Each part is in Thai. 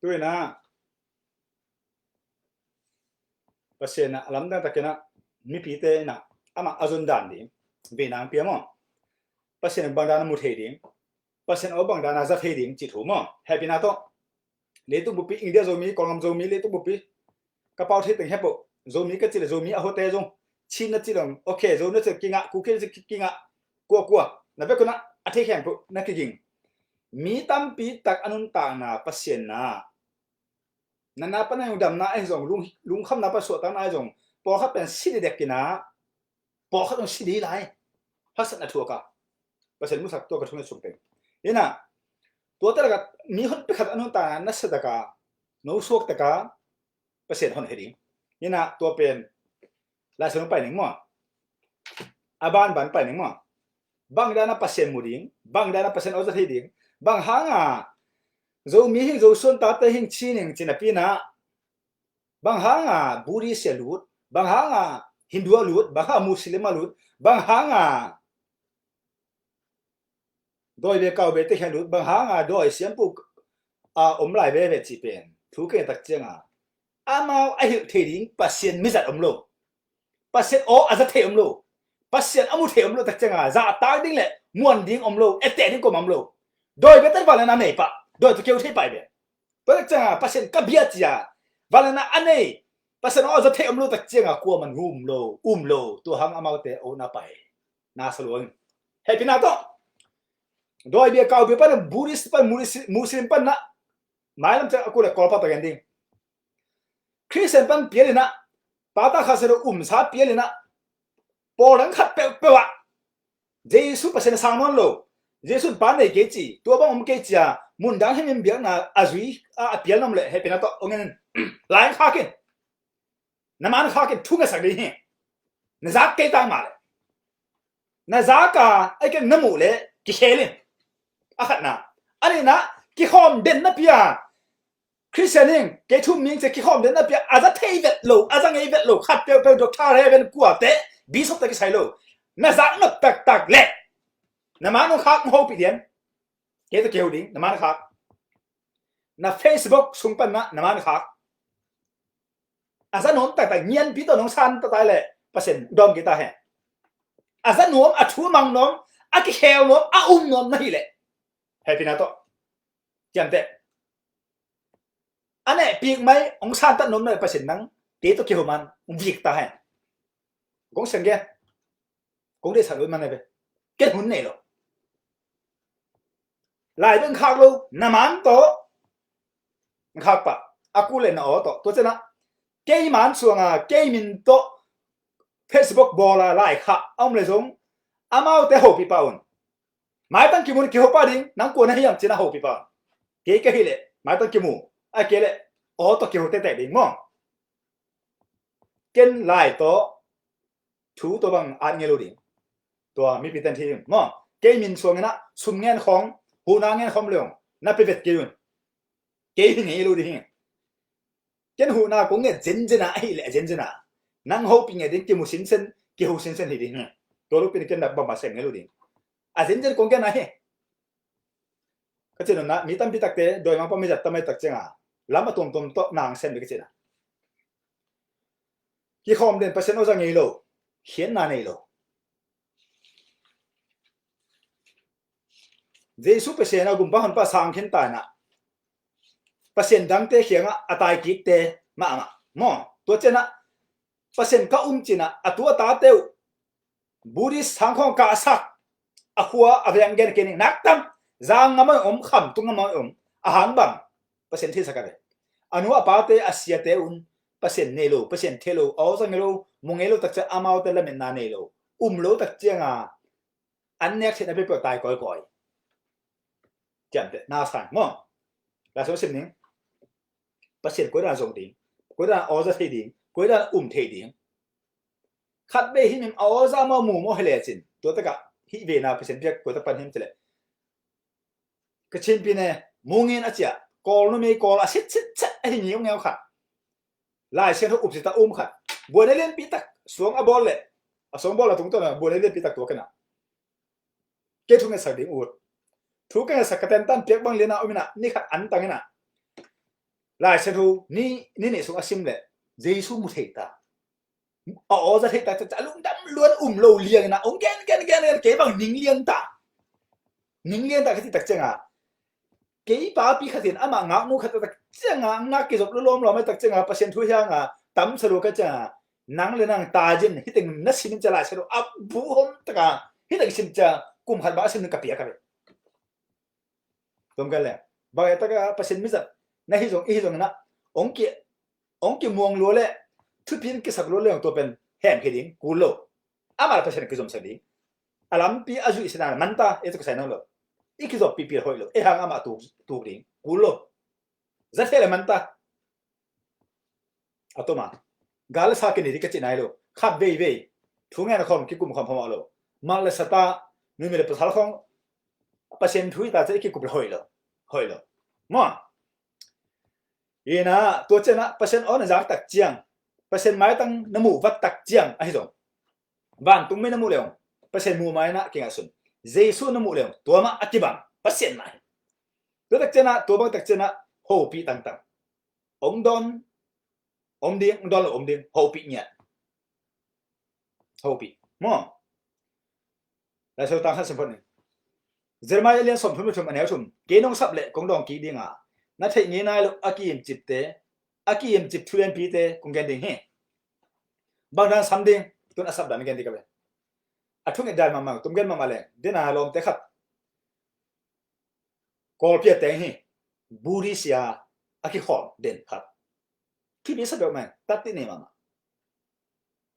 ด้วยนะPasian na alam na takena mi pite na ama azun dan di benang piamo Pasian bangdana muthe di Pasian o bangdana za the di chi thu mo happy na to le tu bupi india zomi kolam zomi le tu bupi ka pau the teng hepo zomi ka chi le zomi a hote zong chin na chi long okay zo na che kinga ku ke kinga kwa na be kuna a the khem pu na ki ging mi tam pi tak anun ta na Pasian na nana pa na yung dam na ay zong lung kham na pa so ta na ay zong po khat pen si de kina po khatong si di lai hasat na thua ka Pasian musak to ka thung sung te ina to ta ga mi hot pe khat anu ta na sa ka no sok ta ka Pasian hon hedi ina to pen la sung pai ning mo aban ban pai ning mo bang da na Pasian muding bang da na Pasian o za hedi bang hanga zo mi hing zo son ta ta hing chi ning china pi na bang hanga buri se lut bang hanga hindu lut bang ha muslim lut bang hanga doi be kau be te khan lut bang hanga doi siam pu lai be be chi pen thu ke tak chenga amao a hi the ding Pasian mi zat lo Pasian o a za the lo Pasian amu the lo tak chenga za ta ding le muan ding lo ete ding ko mam lo doi be tan ba na nei pa doi to keu the pai be tak chenga Pasian ka bia chia valana anei Pasian o za the lo tak chenga ko man lo to hang amao te o na pai na salon happy na to doi be kau be pa buddhist pa muslim pa na mailam cha aku le kol pa ta gending Christian pan pielina pata khasero sa pielina porang khat pe wa Jesu Pasian sangnon lo Jesu ban nei ke chi to bang ke chi a mun dang hem biang na azui a piel nam le he pe na to ongen lai kha ken na man kha ken thunga sak de he na za ke ta ma le na za ka ai ke namu le ki khelin a khat na ani na ki khom den na pia Christianing ke thu ming che ki khom den na pia aza thei vet lo aza ngei vet lo khat pe pe doctor he ben kwa te bi sop ta ki sai lo na za nok tak le na man kha ho pi dian ke ta keu ding na man kha na Facebook sung pan na man kha aza nom tak nyen pi to nong san ta tai le Pasian dom ki ta he aza nom a thu mang nom a ki khel nom a nom na hi le happy na to jam te ane pik mai ong san ta nom na Pasian nang te to ki ho man vik ta he gong sen ge gong de sa lo man ne be ke hun ne lo lai ben khak lo na man to khak pa aku le na o to chena ke man suanga ke min to Facebook bola lai kha om le zong amao te ho pi paun mai tan ki mun ki ho pa ding nang ko na hiam chena ho pi pa ke hi le mai tan ki mu a ke le o to ki ho te te ding mo ken lai to thu to bang an nge lo ding to mi pi tan thi mo ke min suanga na sum ngen khong hu na ngen khom leong na pe vet ki yun ke hi nge lo ding ken hu na ko nge jen ai le jen na nang ho pi nge ding ki mu sin sen ki ho sin sen hi ding to lu pi ken na ba ma sen nge lo ding a jen ko nge na he ka chen na mi tam pi tak te doi ma pa mi jat tamai tak chenga lama tom to nang sen be ke chena ki khom den Pasian o za nge lo hian na nei lo Jesu Pasian a gum ba han pa sang khen ta na Pasian dang te khianga atai ki te ma mo to chena Pasian ka china atua ta teu Buddhist sang khong ka sak ahua avyang gen kening naktam zang ngama kham tu ngama ahang bang Pasian thi sakare anu apate asia te Pasian nelo Pasian thelo o sang nelo mungelo tak cha amao te lamen na nelo lo tak chenga annek thena pe tai koi jam te na san mo la so sim ning Pasian ko da zong ding ko da o za thei ding ko da thei ding khat be hi mim o za ma mu mo hele chin to ta ka hi ve na Pasian pek ko ta pan him chele ka chin pi ne mungin a chia kol no me kol a sit ai ni ngeu kha lai chen ho si ta khat bo ne len pi tak suang a bol le a song bol la tung to na bo ne len pi tak to kana ke thung sa ding ut thu ka sa ka ten tan pek bang le na omina ni khat an tang na ลายเส้นหูนี่เนี่ยส่งอาซิมเลยเจสุมุเทตาอ๋อจะเทตาจะลุงดำล้วนโลเลียงนะองแกนเก๋บังนิ่งเลียงตาคือที่ตักเจงอ่ะเก๋ป้าปีขัดสินอามังงานูขัดตักเจงอ่ะนักกิจบล้มเราไม่ตักเจงอ่ะเปอร์เซ็นต์ทุกอย่างอ่ะตั้มสรุปกันเจงอ่ะนังเลยนังตาจินฮิตงนัดสินจะลายเส้นหูอับบุหมตะกาฮิตงสินจะกุมขัดบ้าสินกับเปียกันเลยตรงกันเลยบางอย่างตะกาเปอร์เซ็นต์มิสัตในที่ตรงนั้นองค์มวงล้วนเลยทุกพินกิสักล้วนเลยของตัวเป็นแห่งเพลิงกูโลอามาเปอร์เซ็นต์กิจมสักดีอารัมปีอาจุอิสนามันตาเอตุกใส่นั่งเลยอีกกิจปีหอยเลยหางอามาตูกดิ้งกูโลจะเท่เลยมันตาอัตมากาลสักนี่ที่กิจไหนเลยขับเว่ยทุ่งเงินคนกิกุมคำพมาเลยมาเลสตานู่นมีเลยภาษาของเปอร์เซ็นต์ทุยตาจะกิกุมหอยเลยมั่วยีน่ะตัวเจ้าน่ะเปอร์เซ็นต์อ่อนจากตักเจียงเปอร์เซ็นต์ไม้ตั้งน้ำมูวัดตักเจียงไอ้ตรงบ้านตุ้งไม่น้ำมูเลยเปอร์เซ็นต์มูไม้น่ะเก่งสุดเจสุน้ำมูเลยตัวมาอธิบังเปอร์เซ็นต์ไหนตัวตักเจียงน่ะตัวบางตักเจียงน่ะโฮปีต่างองดอนองเดียงหรือองเดียงโฮปีเนี่ยโฮปีมั่วแล้วสุดท้ายสิ่งพวกนี้เจอมาเรียนสมทุนอันนี้สุ่มเกณฑ์องสับเละกงดองกีดิ้งอ่ะนั่นเท่งี้นายลูกอากีมจิบเตะอากีมจิบทุเรียนปีเตะคงแกนดิ้งเฮบางด้านซ้ำดิ้งตุนอาสับด้านแกนดิ้งกันเลยอาทุ่งเอ็ดได้มาตุ้มแกนมาเลยเดินหาลมเตะขัดกอลเปียเตะเฮบูริเซียอากีหอมเด่นครับที่นี่สับแบบไหนตัดที่นี่มา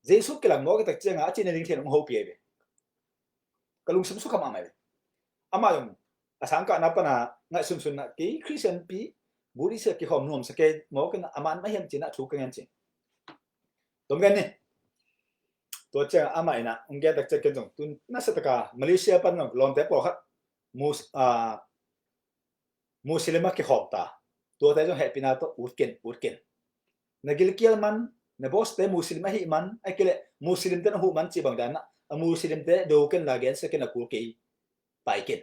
เจสุกหลังมอก็ตักเจียงอาจีนดิ้งเทียนองโฮเปียเบกลุงสมสุขมาไหมอามาอย่างอาสังกัดนับปนาง่ายสุนนะกี่คริสเตียนปีบุริเซียกี่หอมนุ่มสเกตมอกันอามันไม่เห็นจีน่ะถูกกันจริงตรงกันนี่ตัวเจ้าอามาอินะองค์แกตักเจกันจงตุนน่าสตกามาเลเซียปันงลอนเตปอครับมุสลิมกี่หอมตาตัวแต่จงแฮปปี้นาโตอุดเกนนักกิลเกียลมันนับอสเตมุสลิมหิมันไอ้กิเลมุสลิมเตนหูมันจีบังดานะมุสลิมเตดูกันลาเกนสกันนักกูเกย์ไปกิน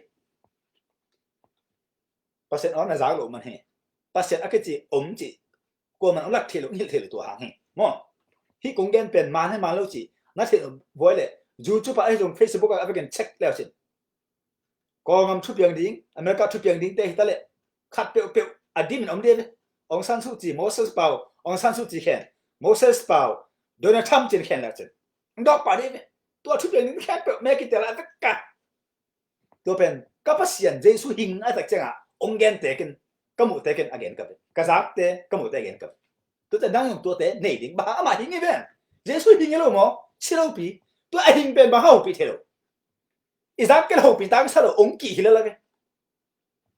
เปอร์เซ็นต์อ่อนจากหลุมมันเฮเปอร์เซ็นต์อักจีจีกลัวมันอักเทลุหิลเทลุตัวหางเฮมั่วที่กงเกนเป็นมาให้มาแล้วจีนั่นเทลุบ่อยเลยยูทูบไปตรง Facebook ก็ไปกันเช็คแล้วสิกองทุบยังดิ้งอเมริกาทุบยังดิ้งเตะตะเละขัดเปียวอดีตมันเดียบองซันซูจีโมเสสเปาองซันซูจีแคนโมเสสเปาโดนัลด์ทรัมป์จีแคนแล้วสิดอกป่าเดียบตัวทุบยังดิ้งแค่เปียวแม่กินแต่ละตะกัดตัวเป็นก็พัศยันเจสุหิงไอ้ตักเจ้าองเกนเตกันก็มุเตกันอเกนกับกษัตริย์เตก็มุเตกันกับตัวจะนั่งอยู่ตัวเตนี่ดิ้งบ้ามาหิงนี่เป็นเจสุหิงแล้วมั้งชิลปีตัวไอ้หิงเป็นบ้าหูปีเทโลอีสักก็หูปีตั้งซะแล้วองกี่ฮิลละเป็น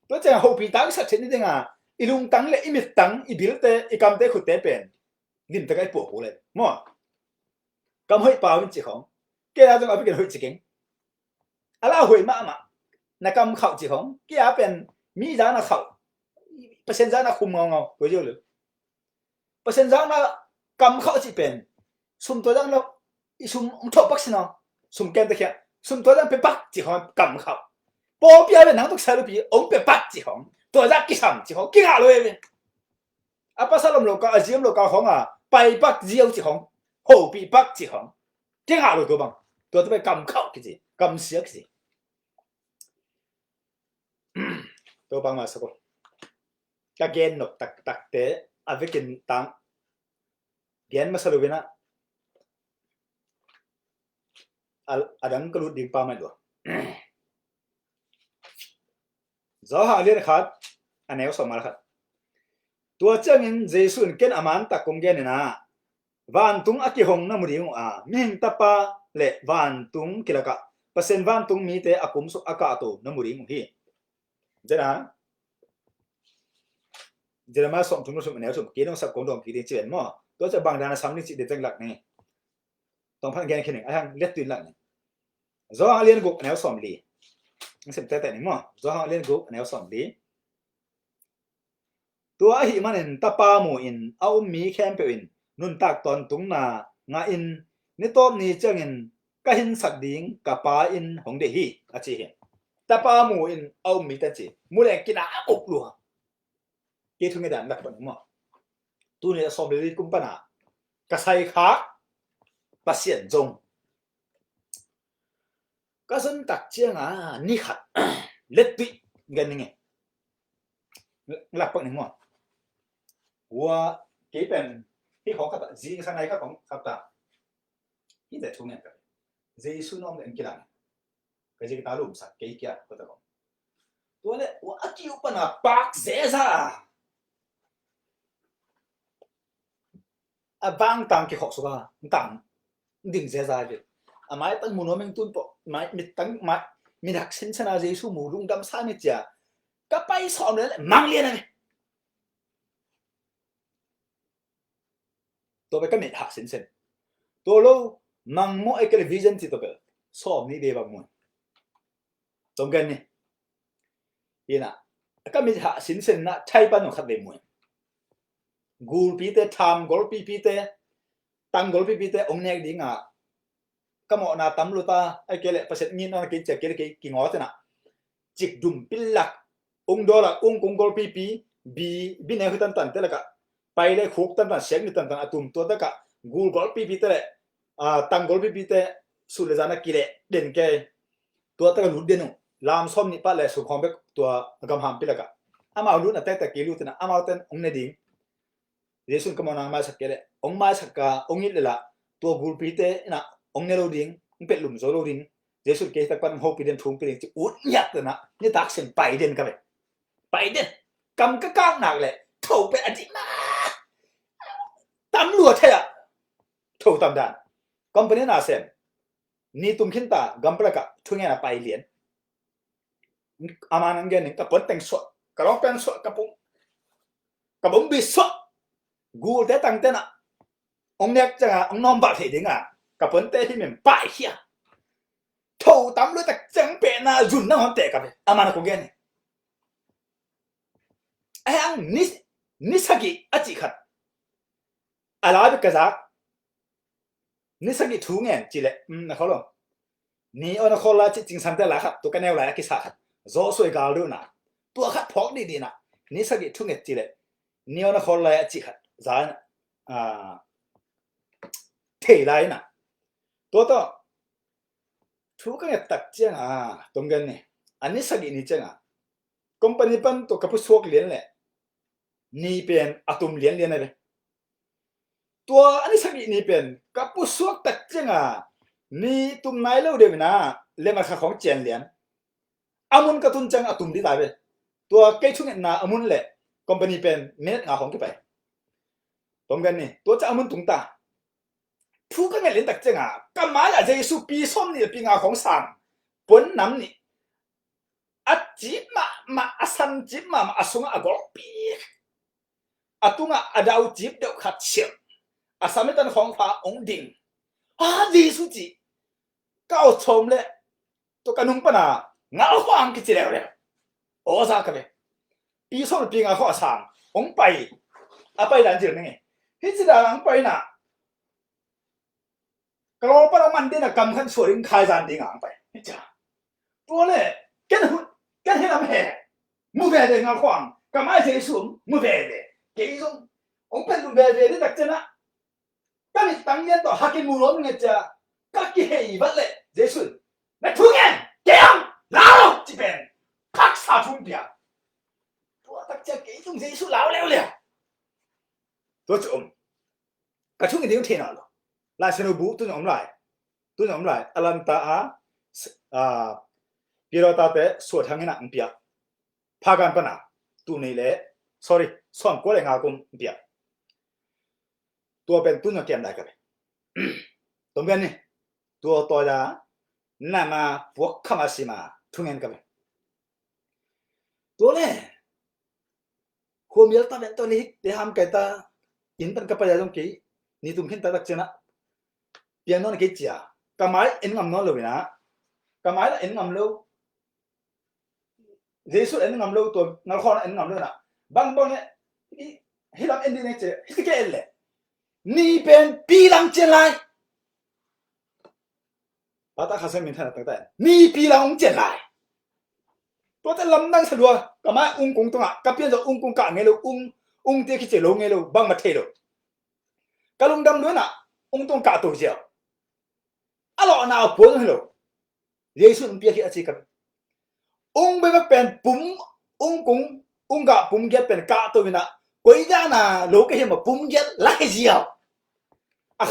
ตัวจะหูปีตั้งซะเช่นนี้อ่ะอีลุงตั้งเลยอีมิดตั้งอีบิลเตอีกำเตขุดเตเป็นดินตะไคร้ปวดหัวเลยมั้งกำห้อยป่าวินจิของแกเราต้องเอาไปกินห้อยจิเก่งอะไรห้อยมานักกำเข้าจิของแกเป็นมีจานะเขาเปอร์เซ็นต์จานะคุมเงาตัวเยอะเลยเปอร์เซ็นต์จานะกำเข้าจีเป็นสุ่มตัวจังแล้วสุ่มทบปักสินะสุ่มแกนตะเคียนสุ่มตัวจังเป็นปักจีของกำเข้าปอเปียเป็นนังตุกเซลปีองเป็นปักจีของตัวจักกิสัมจีของกิหาเลยเป็นอาปัสสาวะโลกาอาเจียมโลกาของไปปักจีเอาจีของโหปีปักจีของกิหาเลยตัวบังตัวจะไปกำเข้ากี่จีกำเสียกี่จีตัวบางมาสักก็เกณฑ์นกตักเตะอาวิกินตังเกณฑ์มาสรุปนะดังก็รู้ดิ่งปาไม่ดูจะหาเรื่องขัดอันนี้ก็สมมาแล้วครับตัวเจ้าเงินเจสุนเกณฑ์อามันตักคงเกณฑ์นะวันตุงอากิหงน้ำมือดิ่งมิงตาปาเละวันตุงกิลกะเปอร์เซ็นต์วันตุงมีเตะอากุมสุอากาโตน้ำมือดิ่งที่เจ้านะเจอมาส่งถุงนุ่มเหนียวสุ่มกินต้องสับกงดองกินเจียนหม้อตัวจะบางดานะซ้ำนี่จิตเด็ดจังหลักนี่ต้องพันแกนแค่หนึ่งไอ้ทางเล็ดตื่นหลักนี่จ้าเลี้ยงกุกเหนียวสอมลีนี่สิบแต่นี่หม้อจ้าเลี้ยงกุกเหนียวสอมลีตัวหิมันอินตาปาหมูอินเอามีแคมเปอินนุ่นตักตอนตุงนางาอินนี่ต้มนี่เจ้าอินก็หินสักดิ่งกับปลาอินของเดฮีอาชีเห็นตาปาหมูอินเอามีตันจีมูแรงกินอากุกลัวกี่ทุ่งกระดานหลักแบบนี้มั้ง tu ne som le kum pana ka sai kha Pasian jong ka sun tak chiang ni khat let pi gan nge la pak ni mo wa ke pen hi khong khat ji sang nai kha khong khat ta hi de thung ne ka jesu nom den kilang ka ji ta lum sa ke kya ko ta ko to le wa ki upana pak zeza bang tang ki khok suka tang ding zeza de amai tan mu no meng tun po mai mit tang mai mi dak sin chana jesu mu lung dam sa mi cha ka pai som le mang lian ne to be ka mit hak sin sen to lo mang mo e ke vision ti to be som ni de ba mo tong gan ni ina ka mit hak sin sen na chai pa no khat be mo gul pi te tham gol pi te tang gol pi te ong nek ding ka mo na tam lu ta ai ke le paset ngin na ke che ke ki ngo te na chik dum pilak ong do la ong kong gol pi bi ne hutan tan te la ka pai le khuk tan tan seng ni tan tan atum to ta ka gul gol pi te le tang gol pi te su le jana ki le den ke to ta ka lu den no lam som ni pa le su khom be to gam ham pi la ka ama lu na te ki lu te na ama ten ong ne ding Yesus ka mo na ma sakele ong ma sakka ong il la to gul pi te na ong ne lo ding ong pet lum zo lo ding Yesus ke ta pan ho pi den thung pi ding chi ut nyak te na ni tak sen pai den ka be pai den kam ka kang nak le thou pe ati ma tam luo the ya thou tam dan company na sen ni tum khin ta gam pra ka thung ya pai lien aman ang gen ka pon teng so ka long pen so ka bong bi so gu te tang te na ong nek cha ong nom ba the ding ka pon te hi men pai hia thou tam lu tak chang pe na jun na hon te ka be amana ko gen ai ang ni sagi achi khat ala be ka za ni sagi thu ngen chi le na kho lo ni ona kho la chi ching san te la khat to ka neu la ki sa khat zo soi ga lu na to khat phok ni na ni sagi thu nget chi le ni ona kho la achi khat za thể lại nè tôi to chú cái đặc trưng tông gần này anh ấy xác định chăng company pan to kapu suak liền lệ ni pen atum liền này tua anh ấy xác định ni pen kapu suak đặc trưng ni tum nai lâu đều na lên mà khang chèn liền amun ka tun chăng atum đi lại về tua cái chú na amun lệ company pen minute ngà hong cái phải tông gần này tua cha amun tung taผู้ก็เงี้ยเล่นตักเจ้าก็มาละเจสุปีส้มนี่ปีงาของสังปนน้ำนี่อาจิมาอาสันจิมาอาสุงอากอปีอาตุงอาดาวจิบเดาขัดเฉียบอาสามิตันของฟ้าองดิ่งเจสุจิก้าวชมเลยตัวกันนุ่งปนาเงาขวางกิจแล้วเลยโอ้ซากันเลยปีส้มปีงาของสังองไปไปดันเจอเนี่ยฮิจิดาลังไปน่ะก็เราปนมันเดินกำขันสวยขายจานดิ่งไปจ้าตัวเลยกันให้ลำแห่มือเบลงาขวางก็ไม่ใช่สุ่มมือเบลเกี่ยงองเป็นมือเบลได้ตักเจนะก็มีตั้งเงินต่อฮักกินมูล้มเงี้ยจ้าก็กี่เหตุบัดเลยเจสุนในทุ่งเงินเกี่ยงลาวจีเป็นพักษาทุ่งเดียตัวตักเจเกี่ยงเจสุนลาวแล้วเลยตัวจุ่มก็ทุ่งเงินที่เขาเทน่ะลายสนุบุตุนอมลายอลันตาปีเราตาเตะสวดทางนี้นะอุปยาพากันปนะตุนี่แหละ sorry ส่วนกูเลยงากุมอุปยาตัวเป็นตุนเกี่ยมได้กันตรงกันนี่ตัวละน่ามาพวกขมาสิมาทุ่งเงินกันตัวเลยหัวมีลตาเป็นตัวนี้เดี๋ยวทำกันตาอินเป็นกับไปยังกี่นี่ตุ้มขึ้นตาตักเจนะเปียโนนี่กี่จ้ากำไมเอ็นงำน้องเลยนะกำไมละเอ็นงำลูเจสุเอ็นงำลูตัวนักข่าวเอ็นงำลูนะบางเนี่ยฮิลัมเอ็นดีเนี่ยเจฮิตเกลเลยนี่เป็นปีหลังเจนไลป้าตาข้าศึกมินทันตั้งแต่นี่ปีหลังเจนไลตัวแต่ลำนั่งสะดวกกำไมอุ้งกงตรงกับเพี้ยนจะอุ้งกงกะเงี้ยลูอุ้ง ung te ki che lo nge lo bang ma the lo kalung dam lo na ung tong ka to je alo na po lo yesu ung pia ki achi ka ung be ma pen pum ung kung ung ga pum get pen ka to na koi ja na lo ke he ma pum get la ke ji a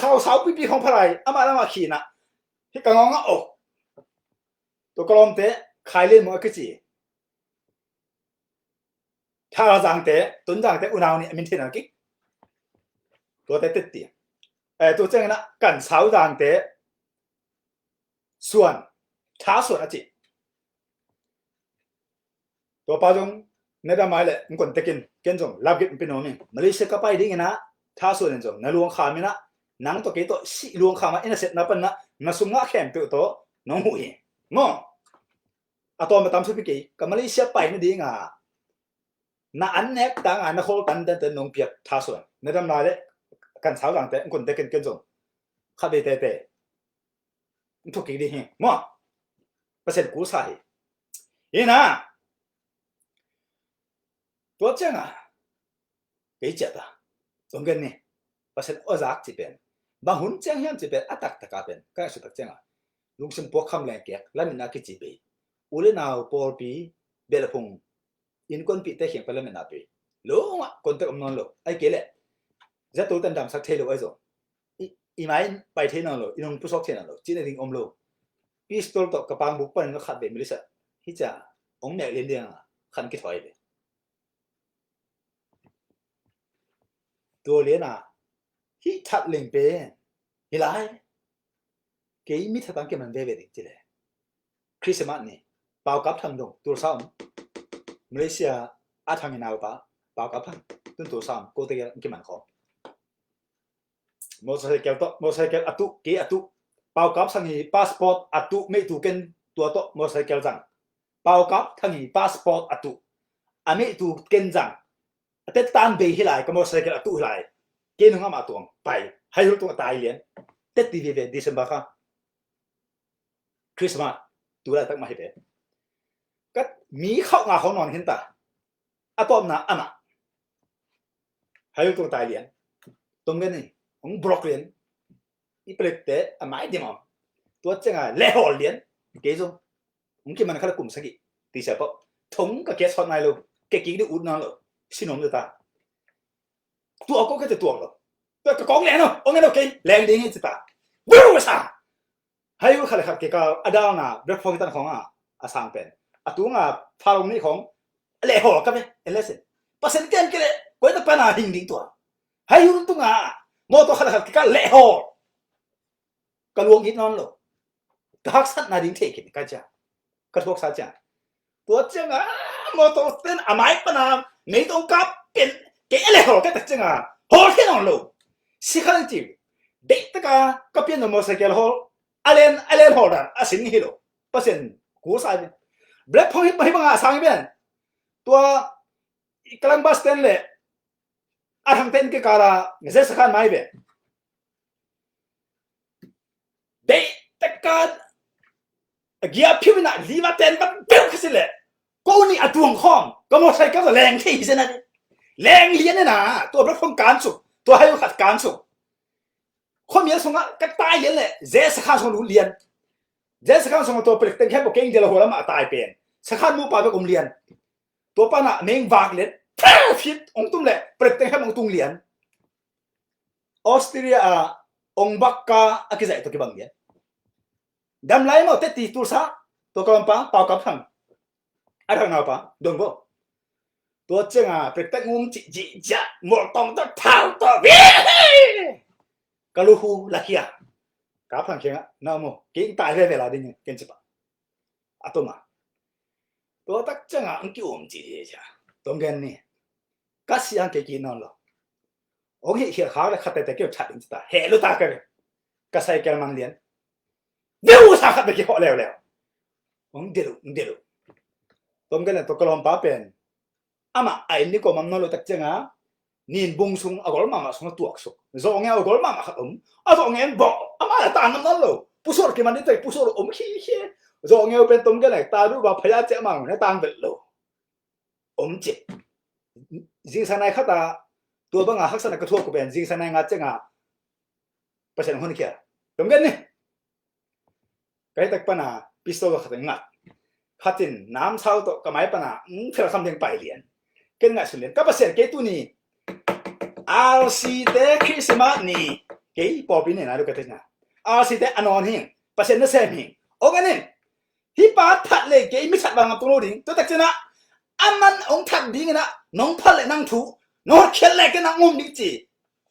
khao sao pi pi khong pharai ama khi na hi ka ngong a o to kolom te khai le mo ke chi tha jang te tun jang te unaw ni min thina ki to te te ti to chang na kan sao jang te suan tha suan a chi to pa jong ne da mai le ngon te ken jong lab git pin no mi malaysia ka pai ding na tha suan jong na luang kha mi na nang to ke to si luang kha ma ina set na pan na sum nga khem pe to no hu hi mo atom tam su pi ke ka malaysia pai ni ding na an nek tang an hol tan tan nong piak tha suan ne dam la le kan sao jang te ngon te ken jong kha be te thuộc cái đi hè mà bác sĩ cú sai vậy na tôi chẳng cái chết à giống cái này bác sĩ ở giặc chỉ bên bằng hôn chẳng hiểm chỉ bên attack tất bên cái sự tất chẳng lúc sinh bốc khăm lên kẹt là mình nói cái chỉ bên u lên nào Paul pi bê là phùng in con pi te hiện phải là mình nói pi lố mà con te non lố ai kể lệ rất tối tân đam sắc thế lố ấy rồiอีไม้ไปเท่นอนหรออีน้องผู้ชอบเท่นอนหรอจีนเองอมโลพิสโตลตกกระปังบุกปันก็ขัดเบมิลิสะที่จะองเนี่ยเรียนเดียงขันกิถอยไปตัวเรียนที่ทัดเล่งเป็นฮิไลเกี่ยมิทัดตั้งเกี่ยมันเบเบดิจีเลยคริสต์มาสนี่เป่ากับทางดงตัวซ้ำมาเลเซียอาทางนาวปะเป่ากับทางตัวซ้ำโกเตียเกี่ยมันของmotorcycle atu ke atu pau kap sangi passport atu me tu ken tua to motorcycle jang pau kap thangi passport atu ame tu ken jang ate tan be hilai ka motorcycle atu hilai ke nunga ma tuang pai hai ru tu tai lien te ti ve december kha christmas tu la tak ma he be kat mi khau nga khau non hin ta atom na ama hai ru tu tai lien tong gen ni ông Brooklyn, ít bật té à mãi đi mà, tôi chẳng lẽ họ liền, cái gì, ông kia mà nó cùng sao kì, thì sao vậy, thống cái kết này luôn, cái gì đi út nó rồi, xin ông người ta, tôi có cái tuồng rồi, tôi có lẽ nó, ông nghe đâu cái, lẽ đi như ta, vui sao, hay là khai cái Adam na, breakfast tan không sang pen, tôi phá lồng này không, lẽ họ cái này, lẽ gì, pas sen cái này, quay tập na hình đi tuồng, hay là tôi mô tô khá cái lệ hồ cái luồng ít non rồi các sát na đến thế cái cha các thuốc sát cha tôi chẳng mô tô tên máy bên nào mấy đông cáp biển cái lệ hồ cái chẳng hồ thế non rồi xí khăn chịu để tất cả các biển nó sẽ cái hồ alien hồ đó xin hi rồi bác sĩ cú sai black point hay bằng sang bên tôi cái lăng bus tên lệ thằng tên cái cara người sẽ khai mai về để tất cả gia phiếu na lý vật tên bắt béo cái gì lệ cô ni tuồng khom có một sai cái là leng thế gì này leng liền này nè tôi bắt không cán sụp tôi hay khát cán sụp không nhớ xong cái tai liền lệ dễ sẽ khai xong đủ liền dễ sẽ khai xong tôi bật tên hết một cái gì là hồ lắm mà tai bền sẽ khai mua bao nhiêu cũng liền tôi bắt nè mình vạc liền fit ông tung lệ bật tên hết ông tung liền Australia ông bắc ca cái gì tôi cái bằng liền đâm lại mà tết thì tôi sa tôi còn bao cấp thằng thằng nào pa đồng vô tôi chẳng bật tên ông chị dạ một tông tôi tháo tôi cái lô hu là kia cả thằng kia nào mà kiến tài về là đi nhỉ kiến chấp tôi mà tôi tất chẳng ông kêu ông chị gì tôi nghe nè các sĩ cái gì nó lo ông hiện khá là khát cái kiểu chặt đến ta hệ luôn ta cái sai cái mang liền nếu sao khát cái họ lèo ông đều tôi nghe là tôi còn bảo bên ama ai ní có mắm nó lo tất chẳng nhìn bung sung ở gol mà sung tuộc sung do nghe ở gol mà khát do nghe bỏ ama là ta nó lo pusor cái mà đi tới pusor khi do nghe bên tôi nghe này ta đúng vào phải ra chạy mà nó tan vật lo chết จิงสันในข้าตาตัวบังอาฮักษณะกระทั่วกูเป็นจิงสันในงัดจังอ่ะประชันคนเขียตรงกันนี่ไก่ตักปนาพิสโตลขัดงัดขัดินน้ำเช้าตัวกระไม้ปนาเธอคำยังไปเรียนเก่งงัดสุดเรียนก็ประเสริฐเกตุนี่อาร์ซีเตคริสต์มาสนี่เก๋ปอปีนี่นะดูกันเถอะนะอาร์ซีเตอนอนหิงประเสริฐนั่นเซมหิงโอ้กันนี่ที่ป้าทัดเลยเก๋ไม่ชัดบางตัวโน้ดิ่งตัวตักเจนะอามันองทัดดิ่งนะน้องพัดเลยนั่งถูน้องเขียนเลยกันนั่งงมดิจี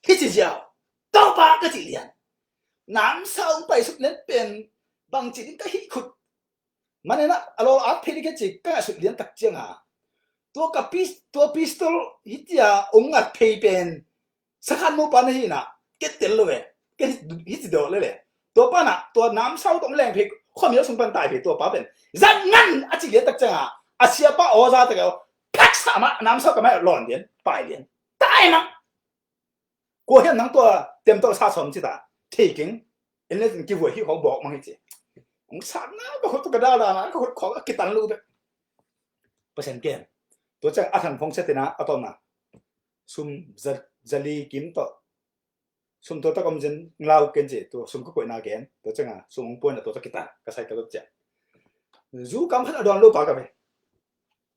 ที่จีเจ้าต่อปากก็จีเรียนน้ำเช้าไปสุดเรียนเป็นบางจีนก็ฮิคุดมันเนี่ยนะเราอาเพลิกจีก็สุดเรียนตักเจียงอ่ะตัวกับตัวพิสโตลฮิตยาองค์อัดเพย์เป็นสักขันมูปานนี่นะเก็ตเตลเลยเก็ตฮิตเดอเลยตัวป้าน่ะตัวน้ำเช้าต้องแรงเพย์ข้อมีสมบัติตายเพย์ตัวป้าเป็นจังงั้นอาจีเรียนตักเจียงอ่ะอาเซียป้าโอซาตะเกาพักสามารถน้ำเช้าก็ไม่หล่นเรียนไปเรียนตายมั้งกูเห็นนังตัวเต็มตัวชาสมจิตาที่จริงเอ็นเล่นกี่หัวที่เขาบอกมาให้จีองศาหน้าก็คนตัวกระดาษนะก็คนของกิตันรู้ด้วยเปอร์เซ็นต์เกมตัวจังอาถรรพ์พงเสตินะอะตอมนะซุ่มจะลีกิมต่อซุ่มตัวตะกอมจินเล่าเกินจีตัวซุ่มก็กวยนาเกนตัวจังอ่ะซุ่มองป่วยนะตัวตะกิตันก็ใส่กระดูกเจ็บจู่กำพันอดอนรู้ปากกันไหม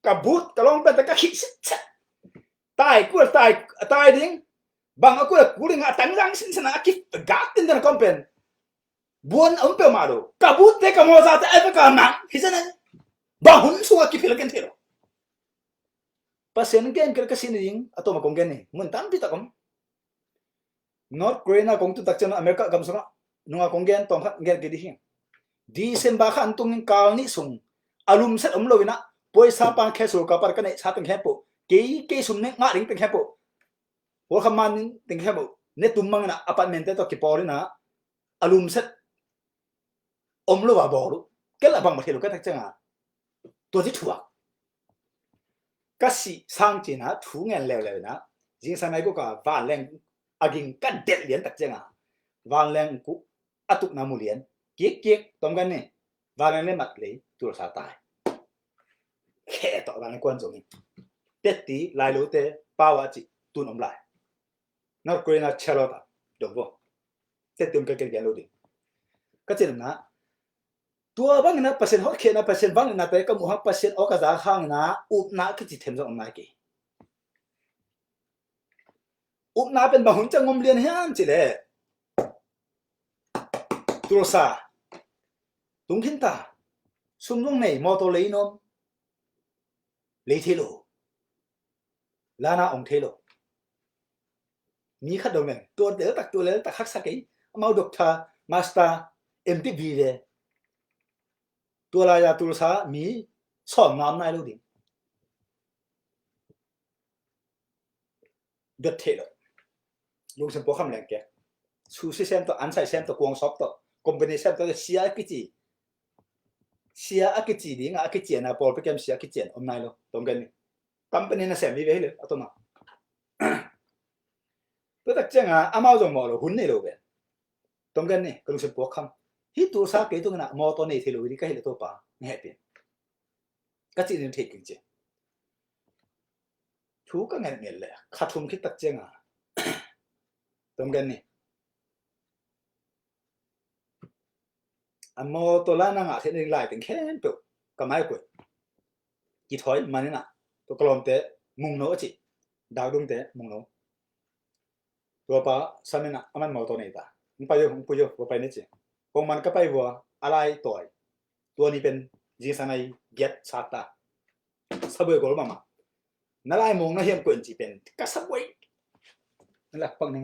กับบูทกระลองเป็นแต่ก็ขี้สิชะตายกูตายดิ้งบางakuกูดิ้งอ่ะตั้งรังสินสนะคิดกัดตินเดินคอมเป็นbuon ampe maro kabut te kamo za ta ebe ka na hisana ba hun sunga ki phil ken thero pasen gen ker ka sining atoma kong gen ni mun tam pi ta kom north korea na kong tu tak chana america gam sunga nunga kong gen tom khat gen di hin december kha antung kal ni sung alum set lowina poisa pa khesul ka par ka nei sa teng hepo ke sum ne nga ring teng hepo ho khaman teng hepo ne tummang na apartment te to ki porina alum set lu vào bò luôn cái là bằng một thể lực cái đặc trưng à tôi thích thuộc cái gì sang chỉ na thủ ngàn lèo lèo na riêng sang này có cả vạn leng agin cái đẹp liền đặc trưng à vạn leng cũng ắt tục nam liền kiết tóm cái này vạn leng lên mặt lấy tôi là tài kẻ tọt vạn quan trọng tết tí lại lối tê bao à chị tuôn ông lại nó quên là chơi lo ta đúng không tết tiêm cái lối đi cái chuyện làตัวบางนะเปอร์เซ็นต์ฮอตเคนะเปอร์เซ็นต์บางนะแต่ก็มุฮักเปอร์เซ็นต์ออกจากห้างนะอุบนะคือจิตเต็มจากอะไรกี่อุบนะเป็นบางหุ่นจะงมเลียนเฮียนจิเลยตัวซาตุงขินตาสุ่มลงในมอโตเลยนอมเลยเทโลลานาองเทโลมีขัดดงเงินตัวเดือดตักตัวเลี้ยตักฮักสักกี่มาด็อกเตอร์มาสเตอร์เอ็มทีบีเลยตัวลายาตัวสามีสอนน้ำนายรู้ดิเด็ดเทลลุงเซมโปคำแรงแกซูซิเซมตัวอันใส่เซมตัวกวงซอฟตัวคอมบิเนชันตัวเสียกิจีดิ้งอะกิจีนะพอไปเกมเสียกิจีนอมนายรู้ตรงกันนี่ตั้มเป็นนี่นะเซมวิเวเลยอะตัวมาตัวตักเจ้าอามาจงมอรู้หุ่นนี่รู้เป็นตรงกันนี่ลุงเซมโปคำฮิตัวสาเกิดตรงนั้นมอตัวนี้ที่รู้ดีก็เห็นตัวป่าไม่เห็นเป็นก็จีนเทคจริงๆทุกก็เงี้ยเลยขาดทุนคิดตักเจ้าตรงกันนี่มอตัวละนั่งเทนนิงไล่ถึงแค่นั้นปุ๊บก็ไม่กลัวกี่ถอยมันนี่นะตัวกลมเตะมุงโนจิดาวดวงเตะมุงโนตัวป่าสามีน่ะมันมอตัวนี้ตามันไปอยู่ว่าไปนี่จีพวกมันก็ไปวัวอะไรตัวนี้เป็นจีสันในเก็ตชาตาสบายกว่ามั้งนั่นแหละมองน่าเห็นกวนจีเป็นก็สบายนั่นแหละฟังนี่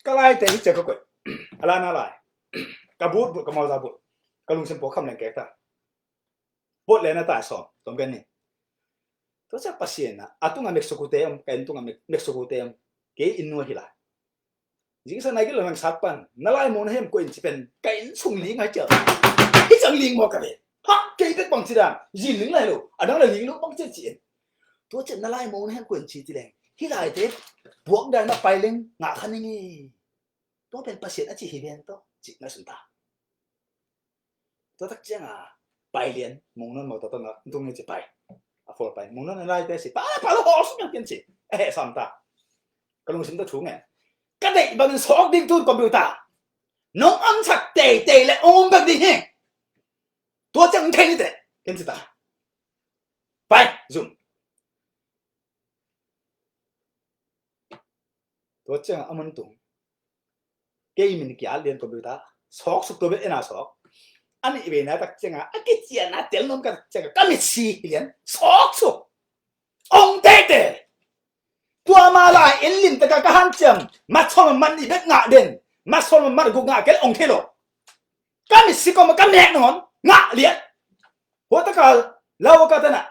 ก็ไล่แต่ที่เจอก็กวนอะไรนั่นแหละกับบูดกับมอซาบูดกับลุงเซมโปคำแรงแก่ตาบูดเลยนะตาสอนตรงกันนี่ตัวจะPasian na atunga Mexico team kain tunga Mexico team ke inno hila jing sa nai ke lang satpan nalai mon hem ko in chipen kain sung ling ha cha hi chang ling mo ka be ha ke ke bang chida yin ling lai lo adang la ling lo bang che chiตัวจะnalai mon hem ko in chi ti leng hi lai te buok dai na pai ling nga khan ni toเป็นPasian a chi hi ben to chi na sun ta ตัวตักเจ้าไปเรียนมงนั่นมอตัวต้นละตรงนี้จะไปฟอร์ไปมงนั่นอะไรแต่สิป้าเราหอสมัยกันสิสามตากลงสิมตัวถูงไงก็ได้บางสองดิ้งทุนคอมพิวเตอร์น้องอันสักเตะเลยอมแบบนี้ตัวจังเทนี่เตะกันสิตาไปซูมตัวจังอามันตุงเกย์มินกี่อาเรียนคอมพิวเตอร์สอกสุดตัวเป็นสอกอันนี้เป็นนะตักจังอ่ะกิจเจียนะเตลนมกันจังก็ไม่ซีเรียนสอกสุดองเตะตัวมาลายเอ็นลิมตะกะหันจังมาชมมันนี่เบ็ดงะเด่นมาชมมันกูงะเกลองเทโลก็ไม่ซีก็มันก็แน่นอนงะเรียนหัวตะกะเราก็ตะนะ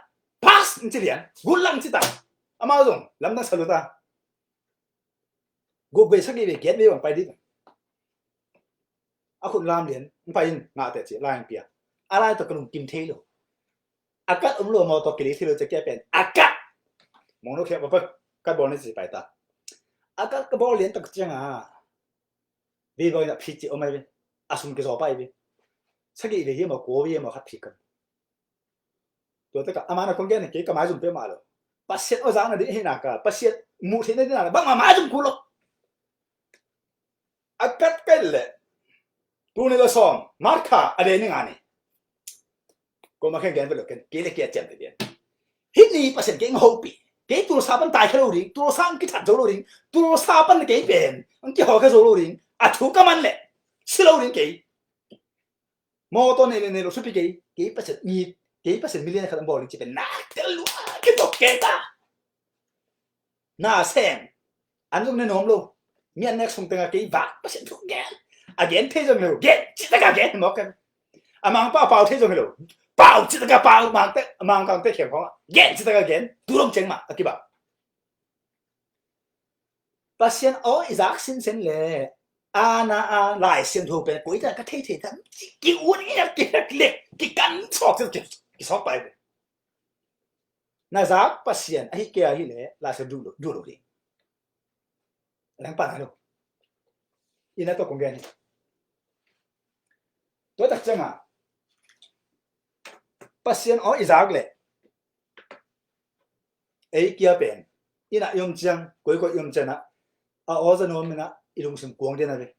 พาสนี่เรียนกุลังจิตาอามาส่งลำดังสลุตากูไปสักกี่เบ็ดเก็ตไม่หวังไปดิอาคุณลามเรียนไปงะแต่เจียลายเปียอะไรตะกะลุงกิมเทโลอากาศอุ้มโลมาตะกิริที่เราจะแก้เป็นอากาศมองโลกแค่แบบก็บอลนี่สิไปตาอากาศก็บอลเรียนตักจังวีบอลน่ะพิจิตรเอาไหมเว้ยอาสุนก็สอบไปเว้ยสักกี่เรื่องมาโก้เรื่องมาขัดพิกันตัวตะกะอามานะคงแก่เนี่ยเกี่ยกับไม้จุ่มเปี้ยมาแล้วปัสเซียนเอาจางน่ะดิเห็นนักปัสเซียนมูที่นี่น่ะบังมาไม้จุ่มกูหรอกอากาศก็เลยตัวนี้เราสอนมาร์ค่าอะไรนี่งานนี่ก็มาแข่งกันไปเลยกันเกี่ยเกี่ยเจ็บเลยฮิตนี่ปัสเซียนเก่งหัวปีเกี่ยตัวสาบันตายแค่รู้ดิตัวสามกิจถัดรู้ดิตัวสาบันเกี่ยเป็นอันเกี่ยหัวแค่รู้ดิอ่ะถูกกันมันเลยสิรู้ดิเกี่ยมอตัวนี้เนี่ยเราสุดที่เกี่ยปัสเซียนมีเกี่ยปัสเซียนมิลเลียนขันบอลจะเป็นนักเตะลูกเกี่ยตกเกี่ยตาน่าเซ็งอันนู้นเนี่ยน้องลูกมีอันนี้ส่งตั้งเกี่ยบ้าปัสเซียนถูกเกี่ยagain เทจงเลยเกี่ยจิตตะกะเกี่ยหมดกันอ่ะมังเปล่าเทจงเลยเปล่าจิตตะกะเปล่ามังกังเตะเขียวของเกี่ยจิตตะกะเกี่ยดูลงเจงมาอะกี่บ้าปัสเซียนอ๋ออีจากสินเลยอาณาหลายเสียงถูกเป็นกุยแต่ก็เท่ๆทั้งกี่อ้วนนี่นะกี่เล็กกี่กันสอกจะกี่สอกไปเลยน่าจะปัสเซียนไอ้เกี่ยที่เลยลาเซดูโลดิหลังป่านนั้นอีนั่นตัวคงแก่นี่ตัวตักจังปัสเซียนอ๋ออีจากเลยไอ้เกี่ยเป็นอีน่ะยมจังกุยยมจังนะอ๋อจะโน้มนะอีลุงสมกวงเดียนะเว้ย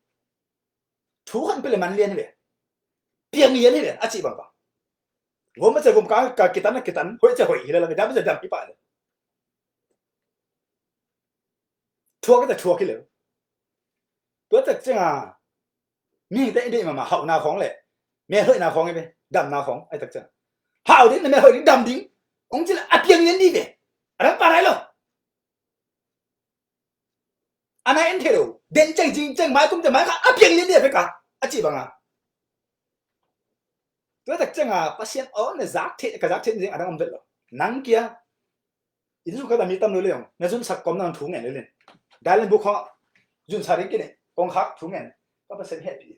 ทุกคนเป็นมันเรียนเว้ยเปียงเรียนเว้ยอาชีพบ้างผมไม่ใช่ผมกากิตันหัวใจหัวอีแล้วไม่ได้ไม่ใช่ดำกี่ป่าเลยทัวร์ก็จะทัวร์กี่เลยตัวแต่จังมีแต่ไอ้เด็กมาเห่าหน้าของเลยแม่เฮ้ยหน้าของไงเว้ยดำหน้าของไอ้ตักจังเห่าดิ้งแม่เฮ้ยดิ้งดำดิ้งองค์จะเปียงเรียนดีเว้ยอะไรป่าไรหรออันนั้นเอ็นเทโลเด่นจังหมายตุ้มจะหมายค่ะเพียงเรียนเดียวไปกันอาชีพบ้างตัวแต่จังปัสเซียนอ๋อเนี่ยจักเทกับจักเทจริงอะไรมันเป็นหรอนังเกียอีทุกคนมีตำเลยองเนี่ยจุนสักกอมนั่งถุงเงินเลยได้เล่นบุคคลจุนสาริกินเนี่ยกองคักถุงเงินก็เปอร์เซ็นต์เฮ็ดปี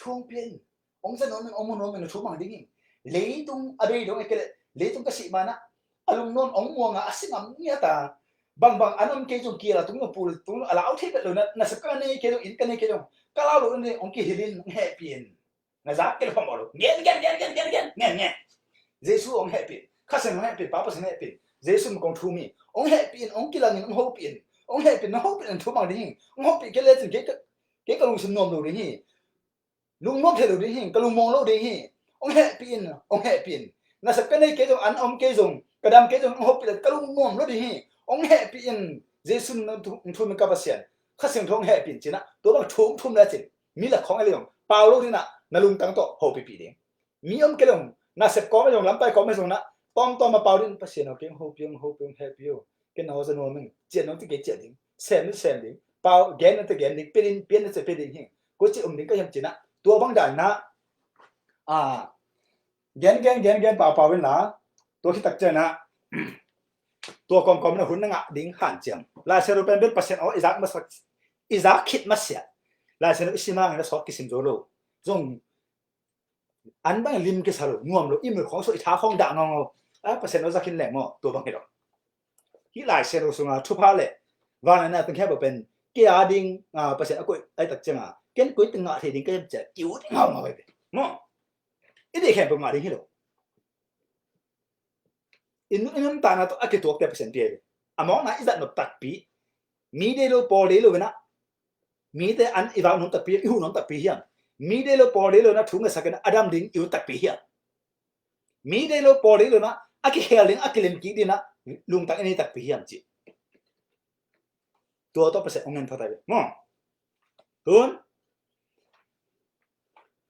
ช่วงเปลี่ยนองค์จะนอนมันองค์มันนอนมันช่วงบางดิ้งเลยตรงอะไรตรงไอ้เกลเลยตรงกระสีมานะอารมณ์นอนองค์มัวงะสิ่งนี้ตาบางอันนั้นเกี่ยวกับเกี่ยวกับตรงนั้นปูตรงอะไรเอาที่เป็นเลยนะสักการเนี่ยเกี่ยวกับอินกันเนี่ยเกี่ยวกับก็เล่าเลยเนี่ยองค์เกี่ยวกับแฮปปี้นะจ๊ะเกี่ยวกับความรู้เงี้ยเจสุองค์แฮปปี้ข้าศึกแฮปปี้ป้าป้าศึกแฮปปี้เจสุมันคงทุ่มองค์แฮปปี้องค์กิลังองค์ฮอปปี้องค์แฮปปี้ทุ่มบางทีองค์ฮอปปี้เกี่ยวกับเกี่ยวกับลุงสนมดูดิลุงนบเทดูดิกับลุงมองดูดิองค์แฮปปี้นะสักการเนี่ยเกี่ยวกับอันองค์เกี่ยวกับกระดามเกี่ยวกับองค์ฮอปปี้กับลุงมองดูดิองค์แฮปปี้เจสุนทุ่มกับปัสเซียนข้าศึกท้องแฮปปี้จีน่ะตัวบางทุ่มแล้วจีมีหลักของอะไรอย่างเปล่าลูกนี่น่ะนั่นลุงตั้งโต๊ะฮอปปี้ดิมีอมเกี่ยวกับน่าเสพก้อนไม่ยอมล้ำไปก้อนไม่ส่งนะต้อมมาเปล่าดิปัสเซียนเอาเก่งฮอปปี้แฮปปี้เก่งเอาจะนอนมึงเจียนน้องที่เกี่ยดิเซมดิเปล่าแกนนั่นที่แกนดิเป็นนั่นจะเป็นดิกูจะดิก็ยังจีน่ะตัวบางด่านนะแกนเปล่าเป็นหล่ะตัวที่ตักเจนะตัวกอมนะหุ่นนั่งดิ้งหันเจียมลายเซลล์เป็นปัสเซียนอ๋ออีจากคิดมาเสียลายเซลล์อิสมาเนี่ยสอบกิสิมโจโลจงอันบางลิมกิสารุน่วมโลอิมือของสุดท้ายของด่างงอปัสเซียนอ๋อจะกินแหลมอ๋อตัวบางเหรอที่ลายเซลล์ส่งทุพาเลยวันนั้นตั้งแค่แบบเป็นเกียร์ดิ้งปัสเซียนอ๋อไอ้ตักจังเกินกุยตึงที่ดิ้งก็จะจิ้วดิ้งเอามาไปมั้ง อีเด็กแข่งประมาณนี้เหรออินตานะตัวอักตัวแต่เปอร์เซ็นต์เดียวอ่ะมองนะอีจัดนตัดปีมีเดโลพอเดโลนะมีแต่อันอีวานนตัดปีอีหูนตัดปีเฮียมีเดโลพอเดโลนะทุ่งเงินสักนะอดัมดิ้งอีหูตัดปีเฮียมีเดโลพอเดโลนะอักเฮลิงอักเลนกีดีนะลุงตักอันนี้ตัดปีเฮียจีตัวเปอร์เซ็นต์องเงินเท่าไหร่มั้งคุณ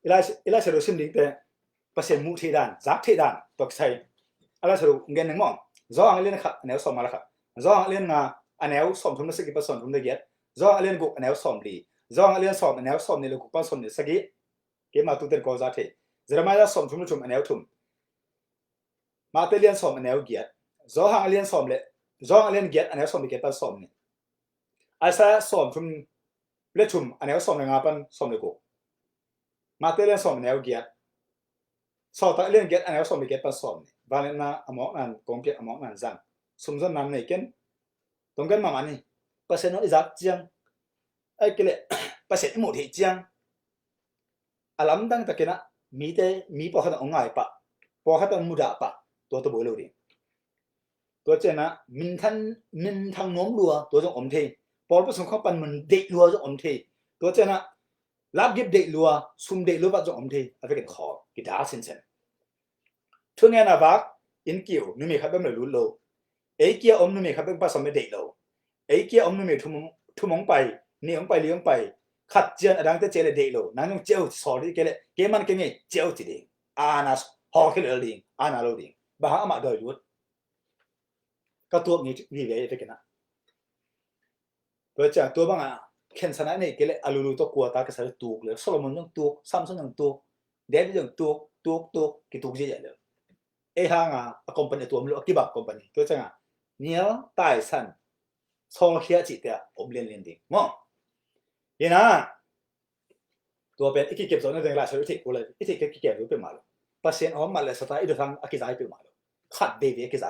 เวลาเสร็จสิ่งนี้แต่เปอร์เซ็นต์มุทีด้านจักทีด้านตกใส่อะไรสรุปเงินหนึ่งมั้งจ้องเล่นครับแนวสมมาแล้วครับจ้องเล่นงาอันแนวสมทุนสักกี่เปอร์เซ็นต์ทุนได้เยอะจ้องเล่นกุอันแนวสมดีจ้องเล่นสมอันแนวสมนี่ลูกปันสมนี่สักกี่เกี่ยมาตุ้งเต็นกอจัดที่จะมาจะสมทุนชุ่มอันแนวทุ่มมาเตเลียนสมอันแนวเกียร์จ้องเล่นสมเลยจ้องเล่นเกียร์อันแนวสมดีเกียร์ปันสมนี่อาศัยสมทุนเล่นทุ่มอันแนวสมในงาปันสมเลยกุมาเตเลียนสมอันแนวเกียร์สอดเล่นเกียร์อันแนวสมดีเกียร์ปันสมนี่บางเรื่องน่ะอมองนั่นกงเกียร์อมองนั่นจังสมจนนั่นนี่กันตรงกันมามันนี่เปอร์เซ็นต์น้อยจัดจังไอ้เกลี่ยเปอร์เซ็นต์หมดที่จังอารมณ์ตั้งแต่กันนะมีแต่มีพอเขาต้องง่ายปะพอเขาต้องมุดปะตัวบ่อยเลยตัวเจนะมินทางโน้มรัวตัวจงอมเทพอผสมเข้าปันมันเด็กรัวจงอมเทตัวเจนะรับยิบเด็กรัวซุ่มเด็กรัวจงอมเทอะไรกันขอกีดาสินเซนทุกงานอาบักอินกิวนุ่มครับเป็นเลยรู้โลไอ้เกี่ยอมนุ่มครับเป็นภาษาไม่เด็กโลไอ้เกี่ยอมนุ่มทุ่มองไปนี่องไปเลี้ยงไปขัดเจียนอะไรตั้งแต่เจริญเด็กโลนั่นต้องเจ้าสอนที่เกลี่ยเกมันเกมี่เจ้าจีดิอานาสฮอคิลลิงอานาโลดิงบ้ามาโดยรู้ก็ตัวนี้วิเวย์ไปกันนะเพื่อจะตัวบ้างอ่ะเข็นสนะนี่เกลี่ยอาลูลูตัวกลัวตากระสือตุกเลยโซโลมอนยังตุกซัมซุงยังตุกเดวิดยังตุกกี่ตุกเยอะเลยไอ้ห่างอ่ะคอมพานีตัวมันรู้กี่บักคอมพานีตัวจังอ่ะเนี่ยตายสันโซลเคียจิตเนี่ยผมเรียนดีมั้งยันนะตัวเป็นอีกเก็บส่วนนั้นเองละสุดที่กูเลยอีกเก็บรู้เป็นมาแล้วภาษาอ๋อมาเลยสไตล์อีดูทางอากิใจเป็นมาแล้วขัดเดวิอากิใจ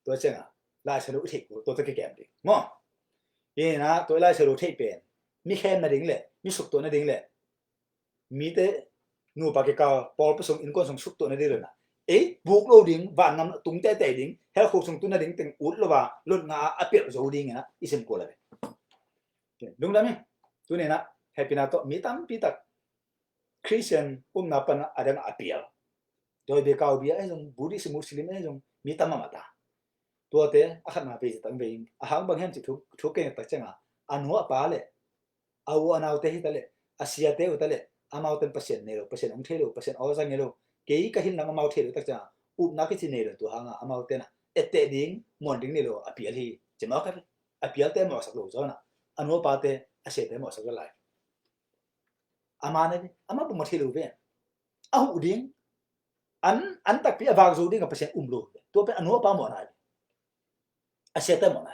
ตัวจังอ่ะลายสุดที่กูตัวตะกี้เก็บดีมั้งยันนะตัวลายสุดที่เป็นมีแค่นั่นเองแหละมีสุดตัวนั่นเองแหละมีแต่นูปากกาพอผสมอินก้อนสมสุดตัวนั่นเองเลยนะบุกโลดิ้งวันนั้นตุ้งเตะดิ้งเฮลคุกส่งตัวนั่นดิ้งเป็นอุดหรือว่าลุ่นงาอเปียโจดิ้งนะอิสมกูเลยลุงดามิตัวนี้นะเฮปินาโตมีตั้มปีตักคริสเตียนนับเป็นอะไรนะอเปียโดยเด็กเอาเบียไอ้จงบูดิสมุสลิมไอ้จงมีตั้มมาตาตัวเตะอาขณะไปตั้งไปอาหารบางแห่งจะทุกเก่งตักจังอ่ะอันหัวปลาเลยเอาอันเอาเตะที่ตะเลยอาเซียเตะอุตะเลยอามาอุตันเปอร์เซ็นต์เนี่ยเปอร์เซ็นต์องเทโลเปอร์เซ็นต์เอาจังเนี่ยเกี่ยก็เห็นนักมาเทโลตักจังอุบนักที่เนี่ยตัวหางอามาอุตันเอเตดิ้งมวนดิ้งเนี่ยอเปียที่จะมาครับอเปียเตะมาสักโลจ้านะอันหัวปลาเตะอาเซียเตะมาสักก็ไล่อามาเนี่ยอามาปุ่มเทโลเว้ยเอาอุดิ้งอันตักพี่บางจูดิ้งกับเปอร์เซ็นต์โลตัวเป็นอันหัวปลาหมดไหนอาเซียเตะหมดไหน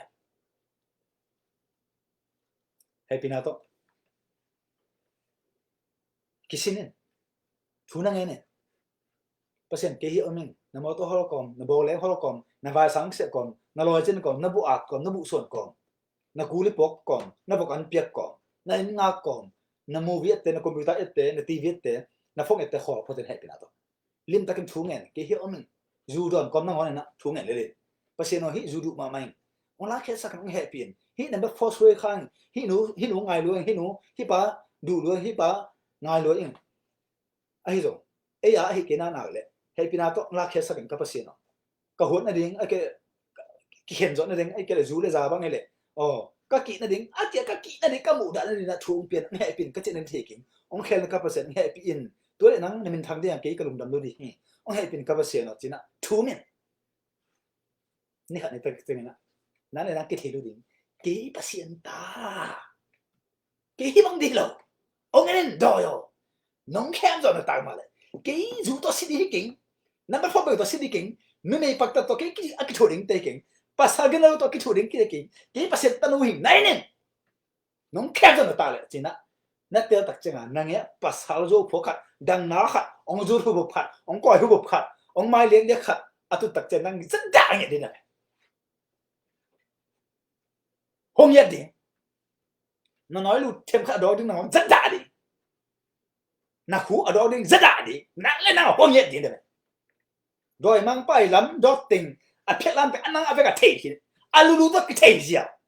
ให้พี่นาโตคิดสิเนี่ยทุนนั่งเนี่ยเปอร์เซ็นต์เกี่ยวกับน้ำมันตัวฮอลกอมน้ำบอลเล่ฮอลกอมน้ำวายสังเสกกอมน้ำลอยเจนกอมน้ำบุอักกอมน้ำบุส่วนกอมน้ำกูลิปอกกอมน้ำบุกันเปียกกอมน้ำงากอมน้ำมูวี่เตน้ำคอมพิวเตอร์เตน้ำทีวีเตน้ำฟงเตขอพอจะให้พี่นาโตลิมตะกินทุนเงินเกี่ยวกับจูดอนกอมนั่งวันนั้นทุนเงินเลยเปอร์เซ็นต์ฮิจูดุมาไม่องลาแค่สักนึงแฮปปี้ฮินั่นแบบฟอสเวย์ข้างฮิหนูไงรู้ฮิหนูฮิป้าดูรู้ฮิป้าไงรู้เองไอ้ส่งไอ้ยาไอ้เกน่าหนาเลยให้พี่นาโตลากแค่สักกับเปอร์เซ็นต์ก็หัวนั่นเองไอ้เกเห็นจนนั่นเองไอ้เกเลยจูเลยจ้าบ้างไงเลยอ๋อก็กินนั่นเองอาเจียก็กินนั่นเองก็หมูด่านั่นเองนะทุ่งเปลี่ยนแฮปปี้ก็เจนนั่นเทกิ้งองแค่กับเปอร์เซ็นต์แฮปปี้อินตัวเรื่องนั้นมันทางเดียวกับกลุ่มดำดูดิองแฮปปี้กับเปอร์เซ็นต์จีน่ะทุ่งเนี่ยนี่ค่ะนี่ตัวนี้นะนั่นเลยนะกิที่ดูดิกี่เปอร์เซ็นต์ตากี่บางทีเราองเงินดอยน้องแค่จนตายมาเลยกี่จูตัวสิ่งที่เก่งนั่นเป็นพวกตัวสิ่งที่เก่งไม่ในปักตัวเก่งกี่อักขระดิ่งเตะเก่งภาษาเกลือตัวอักขระดิ่งกี่เก่งกี่เปอร์เซ็นต์ตั้งหุ่นไหนเนี่ยน้องแค่จนตายเลยจีน่ะนั่นเดียวตักจังอ่ะนั่งเงี้ยภาษาโจ้พวกขัดดังน้าขัดองจูรูบขัดองก้อยรูบขัดองไม้เลี้ยงเลี้ยขัดอัตุตักจังนั่งจะด่าเงี้ยดิน่ะห้องยัดดิน้อยลูกเทมขัดดอยดึงน้องจะด่าดิ na khu ở đó đi rất đã đi nặng lên nào hoang nhiệt đi đấy rồi mang bay lắm đó tình à phết lan phải ăn ăn với cả thể thì lulu đó cái thể gì à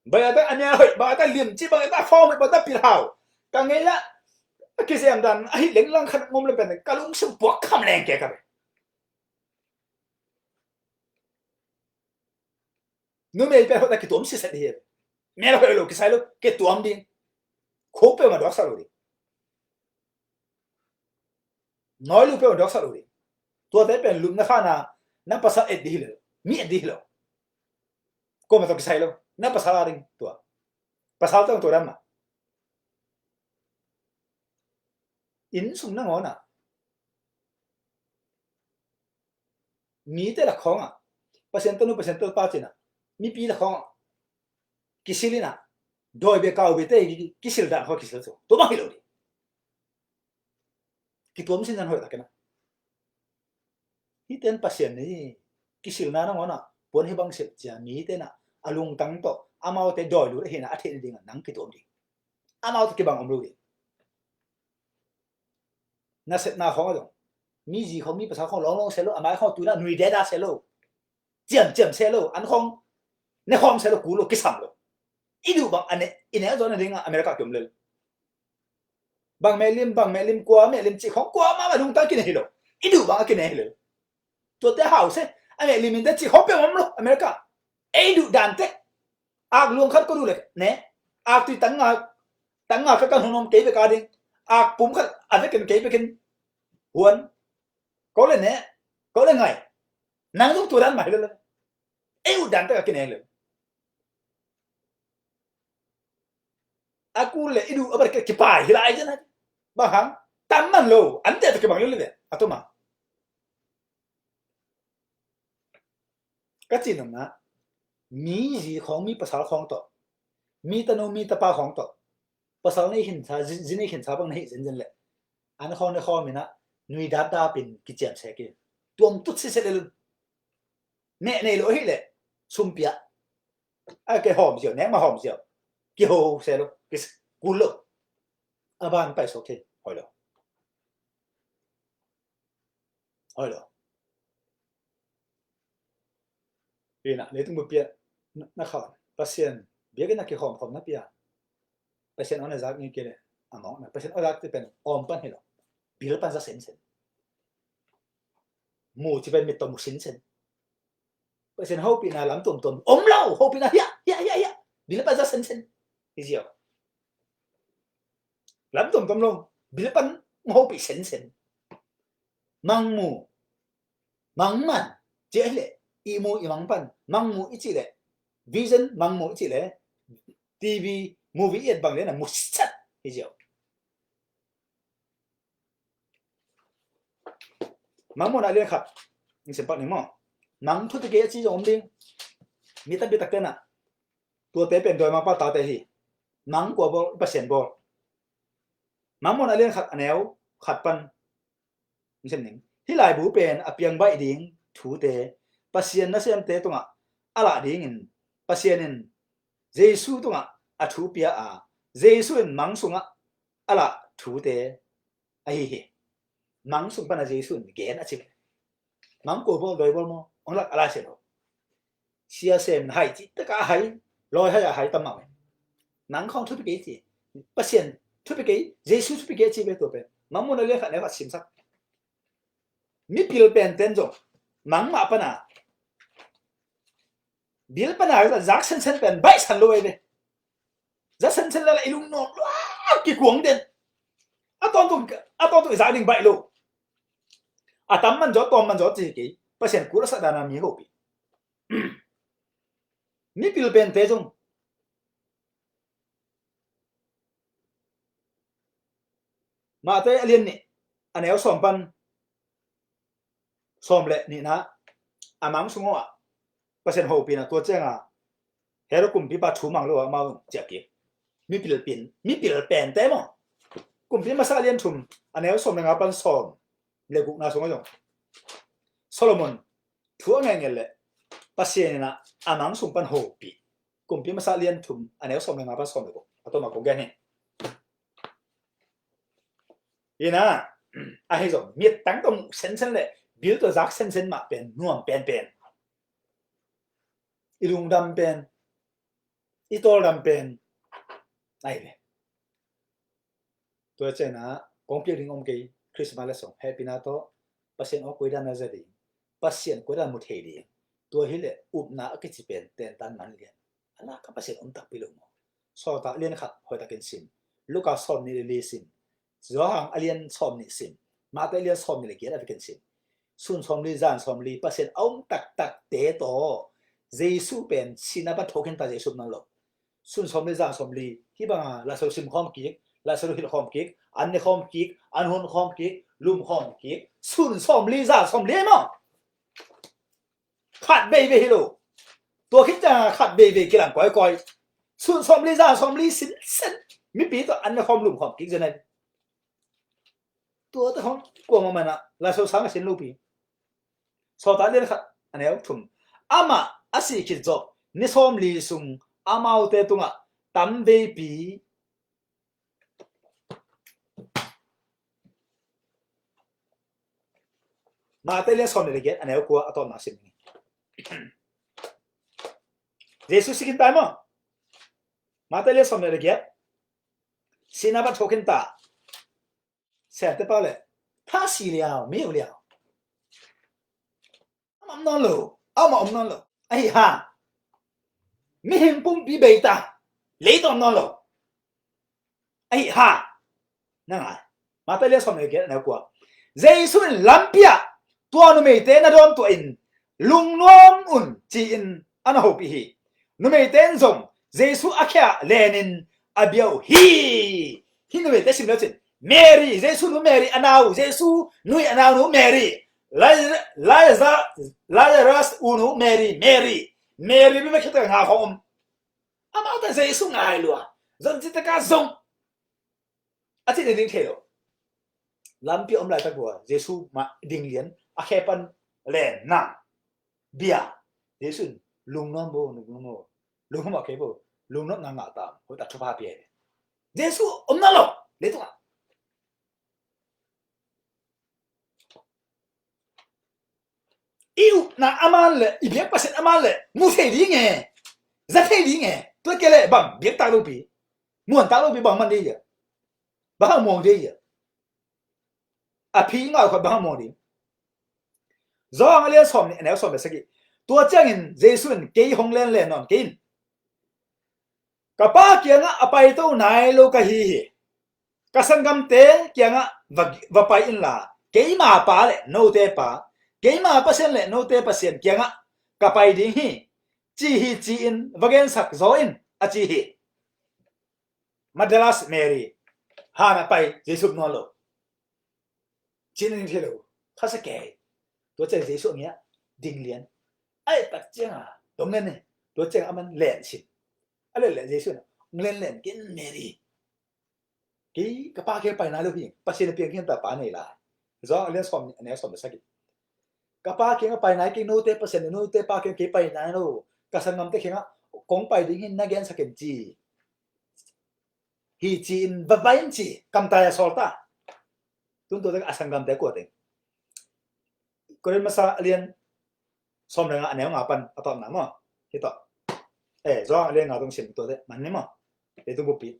bây giờ ta anh em hỏi bây giờ ta liềm chi bây giờ ta phong bây giờ ta bị hào càng nghe á cái gì em đàn ấy lính lăng khăn ngôm lên bên này cả lúc sự buộc khăm lên kẹt cả nếu mấy bé họ ta cái tuom xí đi mẹ nó phải lo cái sai lo cái tuom đi khổ bé mà đó sao rồi nói lúc bé mà đó sao rồi tua bé bé lúc nó pha na pasal đi rồi mi đi rồi cô mà tao cái sai lo na pasal đi tua pasal tao tua đam mà in sung nó ngon à mi thế là khó à pasien tao pa chứ na mi pi là khó kisil na đôi bé cao bé tê kisil đã khó kisil số tôi bao hiểu đi cái tuom xin rằng hỏi là cái nào hi ten pasien này kisil na nó ngon à bốn hi bang sep cha mi thế na alung tang to amao te doi lu he na athe đi ngang nang cái tuom đi amao te cái bang omru đi na set na khó rồi mi gì không mi pasal không long long xe lo amai không tu na nui đa xe lo chậm xe lo ăn không ne không xe lo cú lo cái sầm lo idu bang ane ine zo na dinga America kum le bang melim qua melim chi không qua mà lung tang cái này lo idu bang cái này lo tôi te hảo xe anh melim mình te chi không pe mom lo America idu dan te ag luang khat ko du le ne ag tu tang nga ka hnom ke be ka ding ag pum khat ave ken ke be ken huan có lên nè có lên ngày nắng lúc tôi đang mày lên yêu đàn tất cả cái này lên aku le idu abar cái bài lại chứ này bang hang taman lo ante cái bang lên đấy atau mà cái gì nữa mi gì không mi pasal không to mi ta no mi ta pa không to pasal này hiện sa zin này hiện sa bang này zin lệ anh không này không mình á nuôi đa pin cái chuyện sẽ kia tuom tút sẽ lên nè này lỗi lệ xung bịa cái hòm rượu ném mà hòm rượu cái hồ sẽ luôn cái cú lợn ban phải số thế hỏi rồi vì nè lấy tung một bịa nó khó Pasian biết cái nào cái hòm nó bịa Pasian nó là giá như kia này mong này Pasian ở giá thìเป็นban hay rồi bil pan sa sensen mu chỉ bên miệt tôm sensen Pasian hậu bị na lắm tôm lâu hậu bị na ya bil pan sa sensen cái gì lắm tôm lâu bil pan hậu bị sensen mang mu mang man chế lệ imu imang pan mang mu ít lệ vision mang mu ít lệ TV movie ít bằng đấy là một sắt cái gì mang một đại liên khắp nhưng sẽ bắt những mỏ nắng thuốc cái gì rồi đi mi ta biết tắc tên à tua tế bên đôi mang bao tao tế hi nắng của bộ Pasian bộ mang một đại liên khắp anh éo khắp pan nhưng xem những hi lại bù bên apiang bay điên thủ tế Pasian nó xem tế tung à ala điên Pasianin Giêsu tung à thủ pia Giêsu mang sung ala thủ tế ai mang sung pan Giêsu gen à chứ mang cổ bộ đôi bộ mo ông lạc ala xem xia xem hay chỉ tất cả hay lôi hay tâm mạo nắng không thúc cái gì Pasian thúc cái Giêsu thúc cái gì về tụi bên mang muốn lấy khả năng phát triển sắc mi pil pen ten rồi mang mà pana bil pana là giác sen pen bay san lôi đây giác sen là lại lung nọ cái cuống đen à toàn tụi gia đình bay luôn tắm man gió gì cái Pasian cú là sát đàn mi hộp mi pil pen te rồi mà tới alien nè anh éo xòm pan xòm lệ nè na mang sung Pasian hộp na tua chăng hero cùng bị bắt chú mang lo mau chả kịp mi pil pen te mà cùng bị mà alien chum anh éo xòm na pan xòm lệ cục na sung rồi Solomon thua nghe lệ Pasian na mang sung pan hộp cùng bị mà alien chum anh éo xòm na pan xòm lệ cục tôi mà cũng nghe nè ina a hi zo miet tang tong sen le bil to zak sen ma pen nuam pen ilung dam pen itol dam pen ai le to chena kongpye ring om ke Christmas la song happy na to pasien o koida na zadi pasien koida mu thedi to hi le up na ke chi pen ten tan man le ala ka pasien om tak pilong so ta lien khat hoi ta ken sim luka som ni le sim zo hang alien som ni sim ma ta alien som ni le ke la ken sim sun som li zan som li pasien om tak te to jesu pen sinaba thoken ta jesu na lo sun som li zan som li hi ba la so sim khom ki la so hil khom ki an ne khom ki an hun khom ki lum khom ki sun som li zan som li ma khat be be hi lo to khit ja khat be be ki lang koi sun som li zan som li sin sen mi pi to an ne khom lum khom ki je này tua to khom ko ma na la so sang sin lu pi so ta le khat an ne thum ama asi ki zo ni som li sung amau te tunga tam be pi ma te le som le ge an ne ko atom na sin Jesus sikin ta mo ma te le som le ge sinaba thoken ta sẽ tới bao lệ他死了没有了ông non lo ông non lo ai ha mi hình bung bị bể ta lấy tao non lo ai ha nè mà tới lấy xong này cái nào qua dây xuân lắm bia tua nó mấy tên nó đom tụi in lung nuam chỉ in anh hộp hi nó mấy tên dùng dây xuân akia lenin abiao hi nó mấy tên xin nói chuyện Mary, Jesus no Mary, anau, Jesus nui anau no Mary. Lazarus uno Mary. Mary bi makita nga hom. Ama ta Jesus ngai lua. Zon ti ta ka zong. Ati de ding thelo. Lam pi om lai ta bua, Jesus ma ding lian, a khepan len na. Bia. Jesus lung nom bo lung mo. Lung ma ke bo. Lung nom na nga ta, ho ta thupa pi. Jesus om na lo. Le tu yêu na amal le ibek paset amal le mu thei di nge za thei di nge to ke le bang biek ta lo bi muan ta lo bi bang man di ya ba mo di ya a phi nga ko ba mo di zo ang le som ni ne som be sagi to chang in jesun ke hong len le non kin ka pa kia nga apai to nai lo ka hi ka sangam te kia nga va pai in la ke ma pa le no te pa cái mà pasien lệ nô tê pasien kia ngã cả bài đi hi chi in vagen sak zo in a chi hi Madalas Mary ha na pai Jesus no lo chin in thelo kha sa ke to che Jesus nya ding lian ai tak chang à dong nen ne to chang aman len sin a le Jesus len cái Mary cái pa ke pai na lo hi pasien piang hian ta pa nei la zo len som ne som sa ki kapa kenga pai nai ke no te pasen no te pa ke pai nai no kasangam te kenga kong pai ding hin na gen saken chi hi chin va bain chi kam ta ya solta tun to da asangam te ko te koren masa alien som nga aneu nga pan atom na mo hi to zo alien nga dong sim to de man ne mo le tu bu pi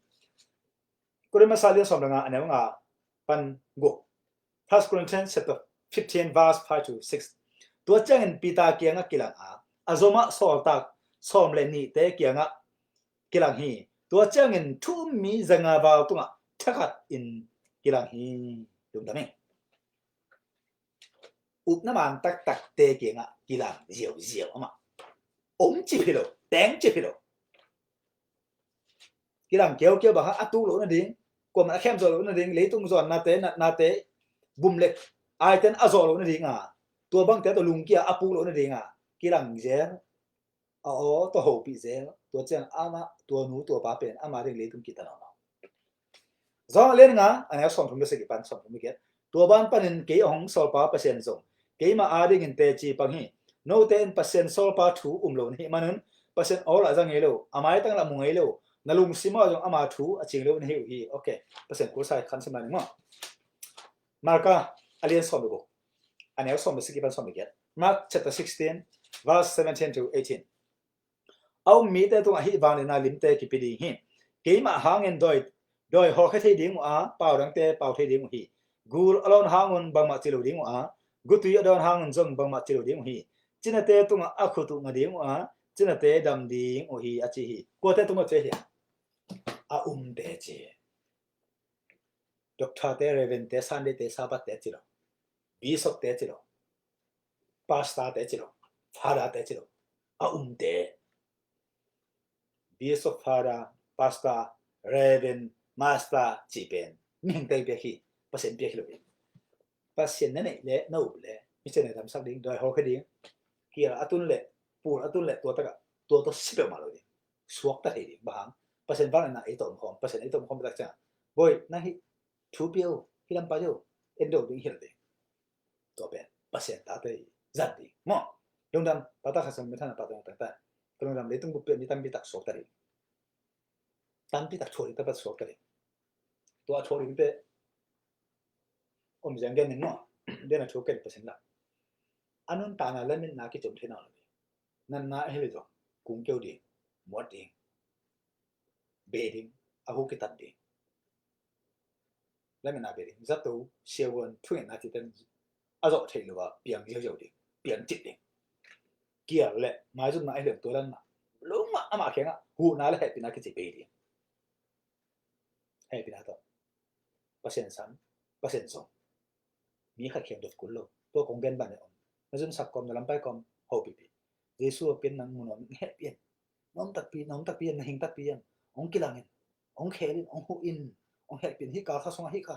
koren masa alien som nga aneu nga pan go 1 Corinthians chapter 15 verse 5 to 6 ตัวจังอินปีตาเกียงกิลังอาโซมาสอลตักสอมเลนี่เตเกียงกิลังฮีตัวจังอินทุ่มมีจังอาบาวตุงทักอินกิลังฮีดูดามิอุปน้ำมันตักเตเกียงกิลังเจียวมาอมจิพิโลแตงจิพิโลกิลังเกียวบางอัตุโลนั่นเองกว่ามันเข้มโซโลนั่นเองเลยตุงโซนนาเตบุมเล็กไอเทนอาโซโลนั่นเองตัวบางแต่ตัวลุงเกียอาปูโลนั่นเองกิลังเจตัวโหปีเจตัวเจ้าอามาตัวหนูตัวป้าเป็นอามาเรื่องเลยตุงกิตนาจองเล่นอันนี้ส่งผมไปสกิปันส่งผมไปเก็ตตัวบ้านปันเกี่ยของโซลปาเปอร์เซ็นต์ส่งเกี่ยมาอาเรื่องเตจีปังฮีโนเตนเปอร์เซ็นต์โซลปาถูโลนี่มันนั้นเปอร์เซ็นต์อะไรจังเงี้ยโลอามาตั้งละมุงเงี้ยโลนั่นลุงซิมาจงอามาถูจริงโลนี่โอเคเปอร์เซ็นต์กูใส่คันสมัยนึงมั้ง Marka alien somigo. Anel somisikipan somiget. Mark chapter 16 verse 17 to 18. Au mi te tung a hi wang na lim te ki pidi hi. Ke ma hangin doi ho kha thei ding a pau dang te pau thei ding hi. Gul alon hangun bang ma chilu ding a. Gutu adon hangun jong bang ma chilu ding hi. China te tung a khutu nga ding a. China te dam ding o hi a chi hi. Ko te tung a che hi. A te che. Doctor te reven te Sunday te Sabbath te chilo. Bishop te chilo. Pastor te chilo. Father te chilo. A te. Bishop, Father, Pastor, Reverend, Master, chỉ bên mình tay biết khi Pasian biết rồi Pasian này lẽ nấu lẽ mình sẽ làm sao đến đòi hỏi cái gì kia là atun lẽ pur atun lẽ tua to xếp mà rồi suốt ta thì bang Pasian vang là ấy tổng không Pasian ấy tổng không biết chắc boy na hi chú biểu khi làm bao nhiêu em đâu được hiểu được tua bên Pasian ta tới giật đi mà đồng đam ta ta sang mình thằng ta ta Kalau dalam itu bukan ni tampi tak sok tadi, tampi tak chori tapi sok tadi. Tua chori itu, jangan ni no, dia nak chori persen lah. Anun tanah lemin nak kita jom nào nan na heli tu, kungkau di, muat di, beding, aku kita di. Lemin nak beding, satu siawan tuan nak kita, azok cai luar, biang jauh di, biang cip di. Kia lệ mai dùng nãy được tôi đang lúc mà khéo á hù nãy là hệ pin cái gì bể đi hệ pin đó Pasian sắm Pasian sống mi khách khéo được cuốn lô tôi cũng ghen bạn này nó dùng sạc com nó làm bài com hậu bị Giêsu pin năng muốn hệ pin ông tắc pin hình tắc pin ông kia là ông khéo đi ông hù in ông hệ pin hít cả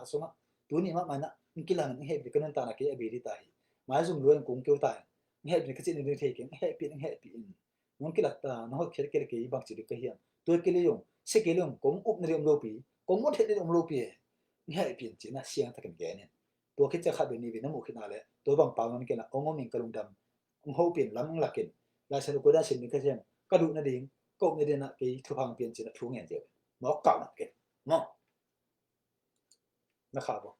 xong á tôi nhìn mà nè ông kia là hệ pin cái nên ta là cái bể đi tại mai dùng luôn cũng kêu tại hệ pin cái gì nên thấy cái hệ pin nó cái là nó cái bằng chỉ được cái hiện tôi cái dùng sẽ cái dùng cũng úp nơi ông lô pi cũng muốn hết ông lô pi hệ pin chỉ là xiang thay cái này tôi cái chắc bên này vì nó một cái nào đấy tôi bằng bao cái là ông mình cái lồng đầm ông hậu pin lắm là cái là sẽ có đa sinh cái xem cái đủ nó đi cộng này là cái thu hàng pin chỉ là thu ngàn triệu nó cạo cái nó khá không